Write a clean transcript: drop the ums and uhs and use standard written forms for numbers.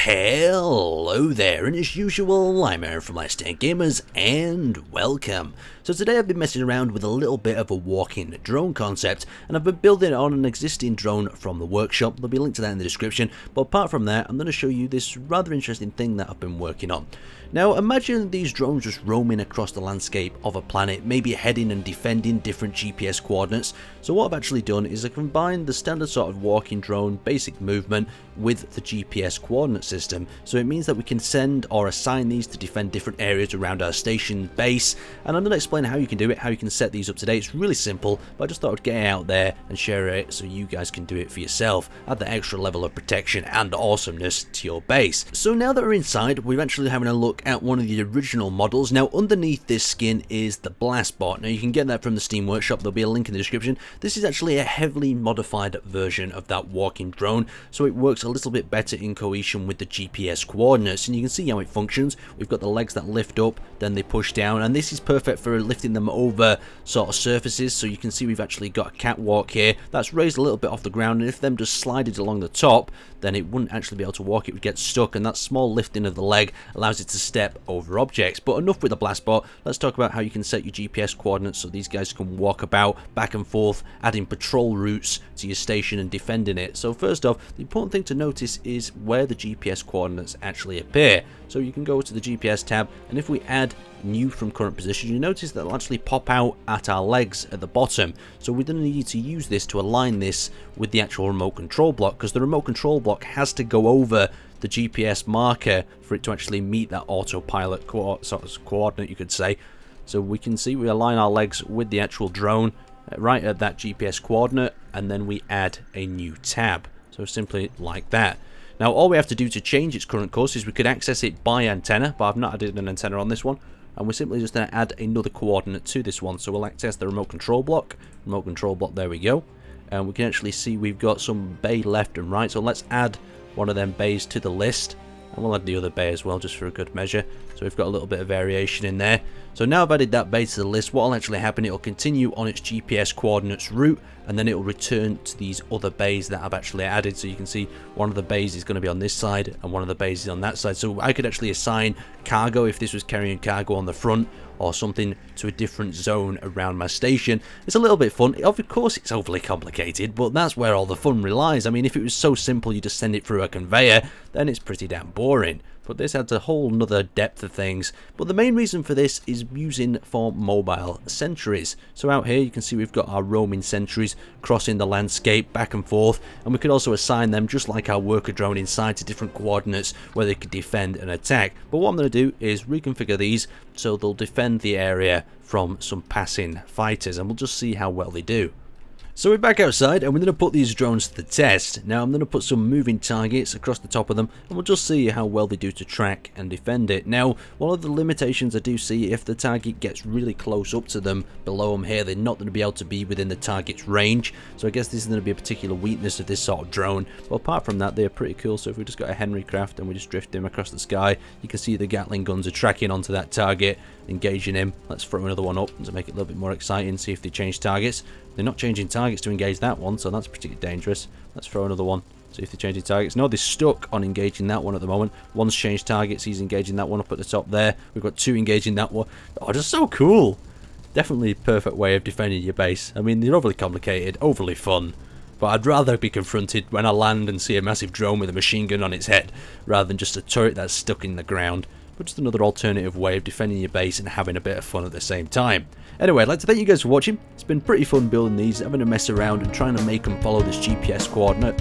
Hello there, and as usual, I'm Aaron from Last Stand Gamers, and welcome. So today I've been messing around with a little bit of a walking drone concept, and I've been building it on an existing drone from the workshop. There'll be a link to that in the description, but apart from that, I'm going to show you this rather interesting thing that I've been working on. Now imagine these drones just roaming across the landscape of a planet, maybe heading and defending different GPS coordinates. So what I've actually done is I combined the standard sort of walking drone basic movement with the GPS coordinate system. So it means that we can send or assign these to defend different areas around our station base, and I'm going to explain how you can do it, how you can set these up today. It's really simple, but I just thought I'd get it out there and share it so you guys can do it for yourself, add the extra level of protection and awesomeness to your base. So now that we're inside, we're actually having a look at one of the original models. Now underneath this skin is the blast bot. Now you can get that from the Steam Workshop, there'll be a link in the description. This is actually a heavily modified version of that walking drone, so it works a little bit better in cohesion with the GPS coordinates, and you can see how it functions. We've got the legs that lift up, then they push down, and this is perfect for lifting them over sort of surfaces. So you can see we've actually got a catwalk here that's raised a little bit off the ground, and if them just slided along the top, then it wouldn't actually be able to walk, it would get stuck, and that small lifting of the leg allows it to step over objects. But enough with the blast bot, let's talk about how you can set your GPS coordinates so these guys can walk about back and forth, adding patrol routes to your station and defending it. So first off, the important thing to notice is where the GPS coordinates actually appear. So you can go to the GPS tab, and if we add new from current position, you notice that it'll actually pop out at our legs at the bottom. So we're going to need to use this to align this with the actual remote control block, because the remote control block has to go over the GPS marker for it to actually meet that autopilot sort of coordinate, you could say. So we can see we align our legs with the actual drone right at that GPS coordinate, and then we add a new tab. So simply like that. Now all we have to do to change its current course is we could access it by antenna, but I've not added an antenna on this one, and we're simply just going to add another coordinate to this one. So we'll access the remote control block, there we go, and we can actually see we've got some bay left and right. So let's add one of them bays to the list, and we'll add the other bay as well just for a good measure. So we've got a little bit of variation in there. So now I've added that bay to the list, what will actually happen, it'll continue on its GPS coordinates route, and then it will return to these other bays that I've actually added. So you can see one of the bays is going to be on this side and one of the bays is on that side. So I could actually assign cargo if this was carrying cargo on the front or something to a different zone around my station. It's a little bit fun. Of course it's overly complicated, but that's where all the fun relies. I mean, if it was so simple you just send it through a conveyor, then it's pretty damn boring. But this adds a whole nother depth of things. But the main reason for this is using for mobile sentries. So out here you can see we've got our roaming sentries crossing the landscape back and forth, and we could also assign them just like our worker drone inside to different coordinates where they could defend and attack. But what I'm going to do is reconfigure these so they'll defend the area from some passing fighters, and we'll just see how well they do. So we're back outside, and we're going to put these drones to the test. Now I'm going to put some moving targets across the top of them, and we'll just see how well they do to track and defend it. Now one of the limitations I do see, if the target gets really close up to them, below them here, they're not going to be able to be within the target's range. So I guess this is going to be a particular weakness of this sort of drone. But apart from that, they're pretty cool. So if we just got a Henry craft and we just drift him across the sky, you can see the Gatling guns are tracking onto that target, engaging him. Let's throw another one up to make it a little bit more exciting, see if they change targets. They're not changing targets to engage that one, so that's pretty dangerous. Let's throw another one, see if they're changing targets. No, they're stuck on engaging that one at the moment. One's changed targets, he's engaging that one up at the top there. We've got two engaging that one. Oh, just so cool. Definitely a perfect way of defending your base. I mean, they're overly complicated, overly fun. But I'd rather be confronted when I land and see a massive drone with a machine gun on its head, rather than just a turret that's stuck in the ground. But just another alternative way of defending your base and having a bit of fun at the same time. Anyway, I'd like to thank you guys for watching. It's been pretty fun building these, having a mess around and trying to make them follow this GPS coordinate.